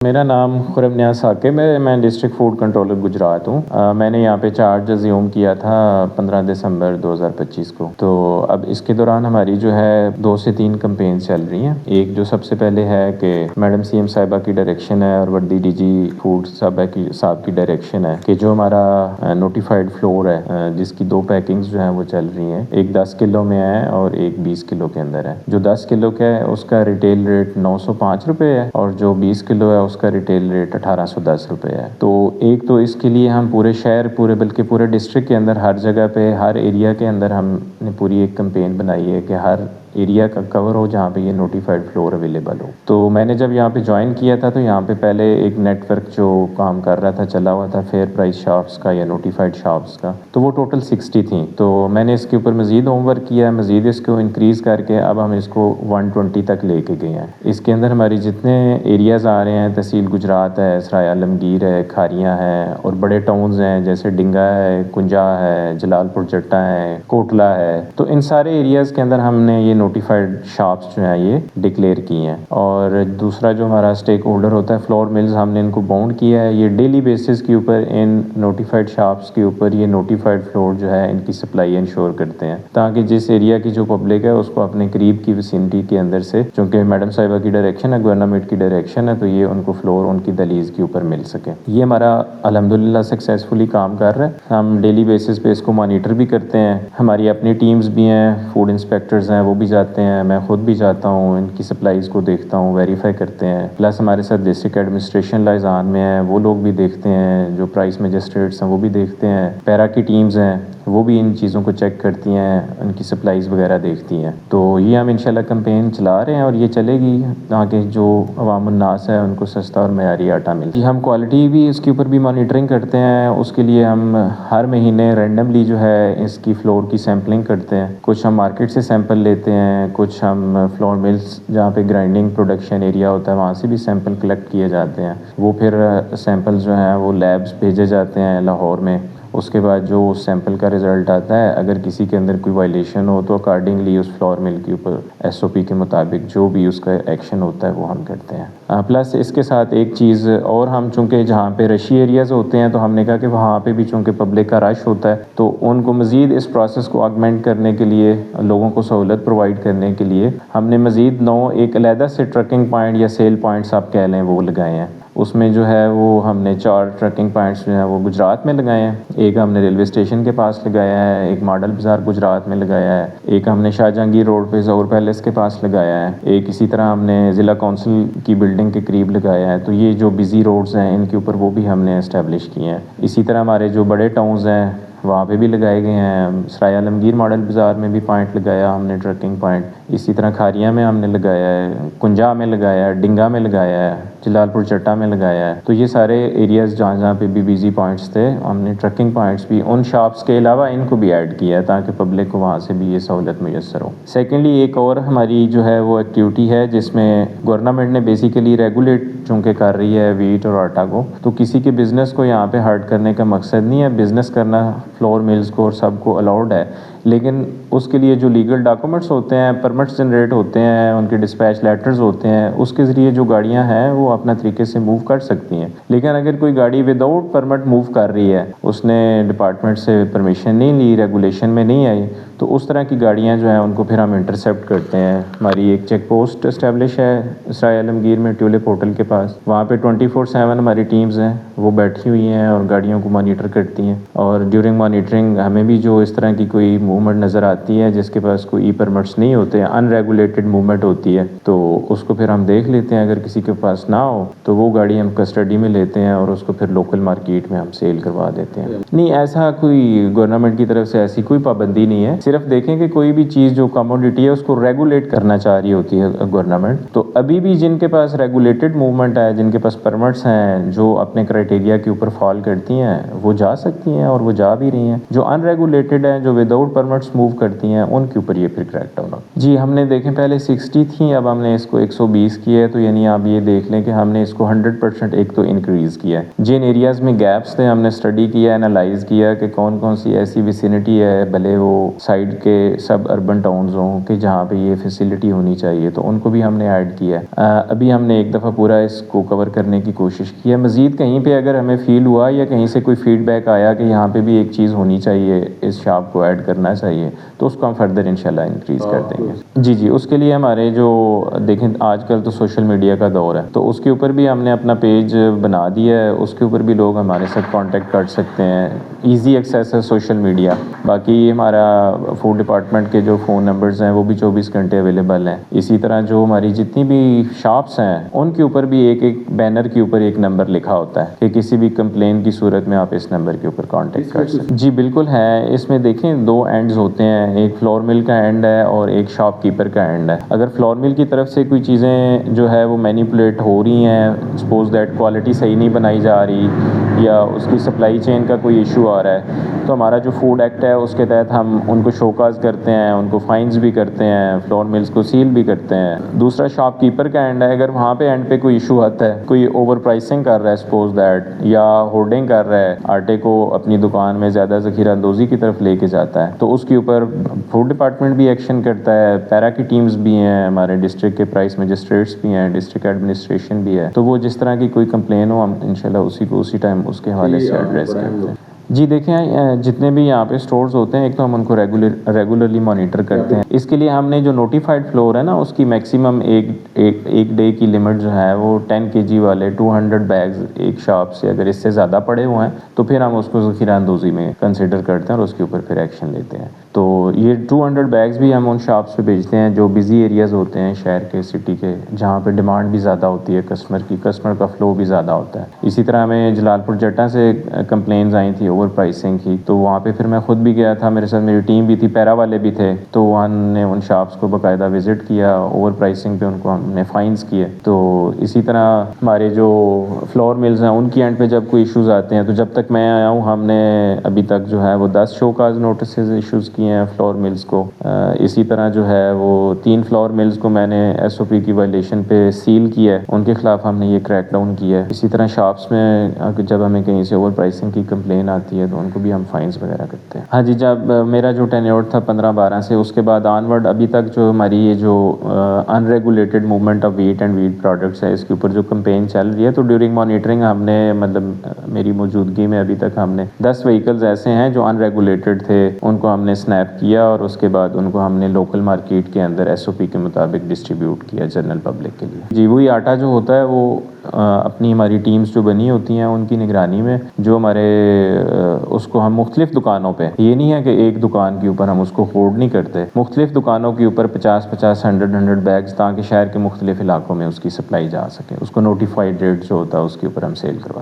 میرا نام خرم نیاز ثاقب ہے. میں ڈسٹرکٹ فوڈ کنٹرولر گجرات ہوں. میں نے یہاں پہ چارج ازیوم کیا تھا 15 دسمبر 2025 کو. تو اب اس کے دوران ہماری جو ہے 2 سے 3 کمپین چل رہی ہیں. ایک جو سب سے پہلے ہے کہ میڈم سی ایم صاحبہ کی ڈائریکشن ہے اور وردی ڈی جی فوڈ صاحب کی ڈائریکشن ہے کہ جو ہمارا نوٹیفائڈ فلور ہے جس کی 2 پیکنگز جو ہیں وہ چل رہی ہیں. ایک 10 کلو میں ہے اور ایک 20 کلو کے اندر ہے. جو 10 کلو کا ہے اس کا ریٹیل ریٹ 905 روپے ہے اور جو 20 کلو ہے اس کا ریٹیل ریٹ 1810 روپے ہے. تو ایک تو اس کے لیے ہم پورے شہر بلکہ پورے ڈسٹرکٹ کے اندر ہر جگہ پہ ہر ایریا کے اندر ہم نے پوری ایک کمپین بنائی ہے کہ ہر ایریا کا کور ہو جہاں پہ یہ نوٹیفائڈ فلور اویلیبل ہو. تو میں نے جب یہاں پہ جوائن کیا تھا تو یہاں پہ پہلے ایک نیٹ ورک جو کام کر رہا تھا چلا ہوا تھا فیئر پرائس شاپس کا یا نوٹیفائڈ شاپس کا. تو وہ ٹوٹل 60 تھیں. تو میں نے اس کے اوپر مزید ہوم ورک کیا, مزید اس کو انکریز کر کے اب ہم اس کو 120 تک لے کے گئے ہیں. اس کے اندر ہماری جتنے ایریاز آ رہے ہیں تحصیل گجرات ہے, سرائے عالمگیر ہے, کھاریاں ہے اور بڑے ٹاؤنز ہیں جیسے ڈنگا ہے, کنجا ہے, جلال پور جٹا ہے, کوٹلا ہے. تو ان سارے ایریاز کے اندر ہم نے یہ نوٹیفائڈ شاپس جو ہیں یہ ڈکلیئر کی ہیں. اور دوسرا جو ہمارا اسٹیک ہولڈر ہوتا ہے فلور ملز, ہم نے ان کو باؤنڈ کیا ہے. یہ ڈیلی بیسس کے اوپر ان نوٹیفائڈ شاپس کے اوپر یہ نوٹیفائڈ فلور جو ہے ان کی سپلائی انشور کرتے ہیں تاکہ جس ایریا کی جو پبلک ہے اس کو اپنے قریب کی وسینٹی کے اندر سے, چونکہ میڈم صاحبہ کی ڈائریکشن ہے, گورنمنٹ کی ڈائریکشن ہے, تو یہ ان کو فلور ان کی دہلیز کے اوپر مل سکے. یہ ہمارا الحمدللہ سکسیزفلی کام کر رہا ہے. ہم ڈیلی بیسس پہ اس کو مانیٹر بھی کرتے ہیں. ہماری اپنی ٹیمز بھی ہیں, فوڈ انسپیکٹرز ہیں, وہ بھی جاتے ہیں, میں خود بھی جاتا ہوں, ان کی سپلائیز کو دیکھتا ہوں, ویریفائی کرتے ہیں. پلس ہمارے ساتھ ڈسٹرکٹ ایڈمنسٹریشن لائزان میں ہیں, وہ لوگ بھی دیکھتے ہیں, جو پرائس مجسٹریٹس ہیں وہ بھی دیکھتے ہیں, پیرا کی ٹیمز ہیں وہ بھی ان چیزوں کو چیک کرتی ہیں, ان کی سپلائیز وغیرہ دیکھتی ہیں. تو یہ ہم انشاءاللہ کمپین چلا رہے ہیں اور یہ چلے گی تاکہ جو عوام الناس ہے ان کو سستا اور معیاری آٹا مل جائے. ہم کوالٹی بھی اس کے اوپر بھی مانیٹرنگ کرتے ہیں. اس کے لیے ہم ہر مہینے رینڈملی جو ہے اس کی فلور کی سیمپلنگ کرتے ہیں. کچھ ہم مارکیٹ سے سیمپل لیتے ہیں, کچھ ہم فلور ملز جہاں پہ گرائنڈنگ پروڈکشن ایریا ہوتا ہے وہاں سے بھی سیمپل کلیکٹ کیے جاتے ہیں. وہ پھر سیمپل جو ہیں وہ لیبس بھیجے جاتے ہیں لاہور میں. اس کے بعد جو سیمپل کا رزلٹ آتا ہے اگر کسی کے اندر کوئی وائلیشن ہو تو اکارڈنگلی اس فلور مل کے اوپر SOP کے مطابق جو بھی اس کا ایکشن ہوتا ہے وہ ہم کرتے ہیں. پلس اس کے ساتھ ایک چیز اور, ہم چونکہ جہاں پہ رشی ایریاز ہوتے ہیں تو ہم نے کہا کہ وہاں پہ بھی چونکہ پبلک کا رش ہوتا ہے تو ان کو مزید اس پروسیس کو آگمنٹ کرنے کے لیے, لوگوں کو سہولت پرووائڈ کرنے کے لیے ہم نے مزید 9 ایک علیحدہ سے ٹرکنگ پوائنٹ یا سیل پوائنٹس آپ کہہ لیں وہ لگائے ہیں. اس میں جو ہے وہ ہم نے 4 ٹرکنگ پوائنٹس جو ہیں وہ گجرات میں لگائے ہیں. ایک ہم نے ریلوے اسٹیشن کے پاس لگایا ہے, ایک ماڈل بازار گجرات میں لگایا ہے, ایک ہم نے شاہ جہانگیر روڈ پہ ظہور پیلیس کے پاس لگایا ہے, ایک اسی طرح ہم نے ضلع کونسل کی بلڈنگ کے قریب لگایا ہے. تو یہ جو بزی روڈز ہیں ان کے اوپر وہ بھی ہم نے اسٹیبلش کیے ہیں. اسی طرح ہمارے جو بڑے ٹاؤنز ہیں وہاں پہ بھی لگائے گئے ہیں. سرائے عالمگیر ماڈل بازار میں بھی پوائنٹ لگایا ہم نے ٹرکنگ پوائنٹ. اسی طرح کھاریاں میں ہم نے لگایا ہے, کنجا میں لگایا ہے, ڈنگا میں لگایا ہے, جلال پور چٹا میں لگایا ہے. تو یہ سارے ایریاز جہاں پہ بھی بیزی پوائنٹس تھے ہم نے ٹرکنگ پوائنٹس بھی ان شاپس کے علاوہ ان کو بھی ایڈ کیا ہے تاکہ پبلک کو وہاں سے بھی یہ سہولت میسر ہو. سیکنڈلی ایک اور ہماری جو ہے وہ ایکٹیویٹی ہے جس میں گورنمنٹ نے بیسیکلی ریگولیٹ چونکہ کر رہی ہے ویٹ اور آٹا کو, تو کسی کے بزنس کو یہاں پہ ہرٹ کرنے کا مقصد نہیں ہے. بزنس کرنا فلور ملز کو اور سب کو الاؤڈ ہے, لیکن اس کے لیے جو لیگل ڈاکومنٹس ہوتے ہیں, پرمٹس جنریٹ ہوتے ہیں, ان کے ڈسپیچ لیٹرز ہوتے ہیں, اس کے ذریعے جو گاڑیاں ہیں وہ اپنا طریقے سے موو کر سکتی ہیں. لیکن اگر کوئی گاڑی وداؤٹ پرمٹ موو کر رہی ہے, اس نے ڈپارٹمنٹ سے پرمیشن نہیں لی, ریگولیشن میں نہیں آئی, تو اس طرح کی گاڑیاں جو ہیں ان کو پھر ہم انٹرسیپٹ کرتے ہیں. ہماری ایک چیک پوسٹ اسٹیبلش ہے سرائے عالمگیر میں ٹیولپ ہوٹل کے پاس. وہاں پہ 24/7 ہماری ٹیمز ہیں وہ بیٹھی ہوئی ہیں اور گاڑیوں کو مانیٹر کرتی ہیں. اور ڈیورنگ مانیٹرنگ ہمیں بھی جو اس طرح کی کوئی موومنٹ نظر آتی ہے جس کے پاس کوئی ای پرمٹس نہیں ہوتے, ان ریگولیٹڈ موومنٹ ہوتی ہے, تو اس کو پھر ہم دیکھ لیتے ہیں. اگر کسی کے پاس نہ ہو تو وہ گاڑی ہم کسٹڈی میں لیتے ہیں اور اس کو پھر لوکل مارکیٹ میں ہم سیل کروا دیتے ہیں. نہیں, ایسا کوئی گورنمنٹ کی طرف سے ایسی کوئی پابندی نہیں ہے. صرف دیکھیں کہ کوئی بھی چیز جو کموڈٹی ہے اس کو ریگولیٹ کرنا چاہ رہی ہوتی ہے گورنمنٹ, تو ابھی بھی جن کے پاس ریگولیٹڈ موومنٹ ہے, جن کے پاس پرمٹس ہیں, جو اپنے کرائٹیریا کے اوپر فال کرتی ہیں وہ جا سکتی ہیں اور وہ جا بھی رہی ہیں. جو ان ریگولیٹڈ ہیں, جو وداؤٹ پرمٹس موو کرتی ہیں, ان کے اوپر یہ پھر کریکٹ ڈاؤن ہوگا. جی, ہم نے دیکھیں پہلے 60 تھیں, اب ہم نے اس کو 120 کیا ہے. تو یعنی آپ یہ دیکھ لیں کہ ہم نے اس کو 100% ایک تو انکریز کیا ہے. جن ایریاز میں گیپس تھے ہم نے اسٹڈی کیا, انالائز کیا کہ کون کون سی ایسی ویسینٹی ہے, بھلے وہ سائٹ سائڈ کے سب اربن ٹاؤنز ہوں کہ جہاں پہ یہ فیسلٹی ہونی چاہیے، تو ان کو بھی ہم نے ایڈ کیا ہے۔ ابھی ہم نے ایک دفعہ پورا اس کو کور کرنے کی کوشش کی ہے۔ مزید کہیں پہ اگر ہمیں فیل ہوا یا کہیں سے کوئی فیڈ بیک آیا کہ یہاں پہ بھی ایک چیز ہونی چاہیے، اس شاپ کو ایڈ کرنا چاہیے، تو اس کو ہم فردر انشاءاللہ انکریز کر دیں گے۔ جی اس کے لیے ہمارے جو دیکھیں آج کل تو سوشل میڈیا کا دور ہے، تو اس کے اوپر بھی ہم نے اپنا پیج بنا دیا ہے، اس کے اوپر بھی لوگ ہمارے ساتھ کانٹیکٹ کر سکتے ہیں، ایزی ایکسیس ہے سوشل میڈیا۔ باقی ہمارا فوڈ ڈپارٹمنٹ کے جو فون نمبرز ہیں وہ بھی 24 گھنٹے اویلیبل ہیں۔ اسی طرح جو ہماری جتنی بھی شاپس ہیں ان کے اوپر بھی ایک بینر کے اوپر ایک نمبر لکھا ہوتا ہے کہ کسی بھی کمپلین کی صورت میں آپ اس نمبر کے اوپر کانٹیکٹ کر سکتے ہیں۔ جی بالکل ہے، اس میں دیکھیں 2 اینڈز ہوتے ہیں، ایک فلور مل کا اینڈ ہے اور ایک شاپ کیپر کا اینڈ ہے۔ اگر فلور مل کی طرف سے کوئی چیزیں جو ہے وہ مینیپولیٹ ہو رہی ہیں، سپوز دیٹ کوالٹی صحیح نہیں بنائی جا رہی یا اس کی سپلائی چین کا کوئی ایشو آ رہا ہے، تو ہمارا جو فوڈ ایکٹ ہے اس کے تحت ہم ان کو شوکاز کرتے ہیں، ان کو فائنز بھی کرتے ہیں، فلور ملز کو سیل بھی کرتے ہیں۔ دوسرا شاپ کیپر کا اینڈ ہے، اگر وہاں پہ اینڈ پہ کوئی ایشو آتا ہے، کوئی اوور پرائسنگ کر رہا ہے سپوز دیٹ، یا ہورڈنگ کر رہا ہے، آٹے کو اپنی دکان میں زیادہ ذخیرہ اندوزی کی طرف لے کے جاتا ہے، تو اس کے اوپر فوڈ ڈپارٹمنٹ بھی ایکشن کرتا ہے، پیرا کی ٹیمز بھی ہیں، ہمارے ڈسٹرکٹ کے پرائس مجسٹریٹس بھی ہیں، ڈسٹرکٹ ایڈمنسٹریشن بھی ہے، تو وہ جس طرح کی کوئی کمپلین ہو ہم انشاءاللہ اسی ٹائم اس کے حوالے سے ایڈریس کرتے ہیں۔ جی دیکھیں جتنے بھی یہاں پہ سٹورز ہوتے ہیں، ایک تو ہم ان کو ریگولرلی مانیٹر کرتے ہیں۔ اس کے لیے ہم نے جو نوٹیفائڈ فلور ہے نا، اس کی میکسیمم ایک ڈے کی لمٹ جو ہے وہ 10 kg والے 200 بیگز ایک شاپ سے، اگر اس سے زیادہ پڑے ہوئے ہیں تو پھر ہم اس کو ذخیرہ اندوزی میں کنسیڈر کرتے ہیں اور اس کے اوپر پھر ایکشن لیتے ہیں۔ تو یہ 200 بیگز بھی ہم ان شاپس پہ بھیجتے ہیں جو بزی ایریاز ہوتے ہیں شہر کے، سٹی کے، جہاں پہ ڈیمانڈ بھی زیادہ ہوتی ہے کسٹمر کا فلو بھی زیادہ ہوتا ہے۔ اسی طرح ہمیں جلال پور جٹا سے کمپلینز آئی تھی اوور پرائسنگ کی، تو وہاں پہ پھر میں خود بھی گیا تھا، میرے ساتھ میری ٹیم بھی تھی، پیرا والے بھی تھے، تو وہاں نے ان شاپس کو باقاعدہ وزٹ کیا، اوور پرائسنگ پہ ان کو ہم نے فائنز کیے۔ تو اسی طرح ہمارے جو فلور ملز ہیں ان کی اینڈ پہ جب کوئی ایشوز آتے ہیں، تو جب تک میں آیا ہوں ہم نے ابھی تک جو ہے وہ 10 شوکاز نوٹسز ایشوز کیے ہیں فلور ملز کو۔ اسی طرح جو ہے وہ 3 فلور ملز کو میں نے SOP کی وائلیشن پہ سیل کیا ہے، ان کے خلاف ہم نے یہ کریک ڈاؤن کیا ہے۔ اسی طرح شاپس میں جب ہمیں کہیں سے اوور پرائسنگ کی کمپلین آتی ہے تو ان کو بھی ہم فائنز وغیرہ کرتے ہیں۔ ہاں جی، جب میرا جو ٹینیور تھا 15-12 سے، اس کے بعد آنورڈ ابھی تک جو ہماری یہ جو unregulated movement of wheat and wheat products ہے، اس کے اوپر جو کمپین چل رہی ہے، تو ڈیورنگ مانیٹرنگ ہم نے میری موجودگی میں ابھی تک ہم نے 10 وہیکلز ایسے ہیں جو ان ریگولیٹڈ تھے، ان کو ہم نے سنیپ کیا اور اس کے بعد ان کو ہم نے لوکل مارکیٹ کے اندر SOP کے مطابق ڈسٹریبیوٹ کیا جنرل پبلک کے لیے۔ جی وہی آٹا جو ہوتا ہے وہ اپنی ہماری ٹیمز جو بنی ہوتی ہیں ان کی نگرانی میں، جو ہمارے اس کو ہم مختلف دکانوں پہ، یہ نہیں ہے کہ ایک دکان کے اوپر ہم اس کو ہولڈ نہیں کرتے، مختلف دکانوں کے اوپر 50-50 100 بیگز، تاکہ شہر کے مختلف علاقوں میں اس کی سپلائی جا سکے، اس کو نوٹیفائڈ ریٹ جو ہوتا ہے اس کے اوپر ہم سیل کرواتے ہیں۔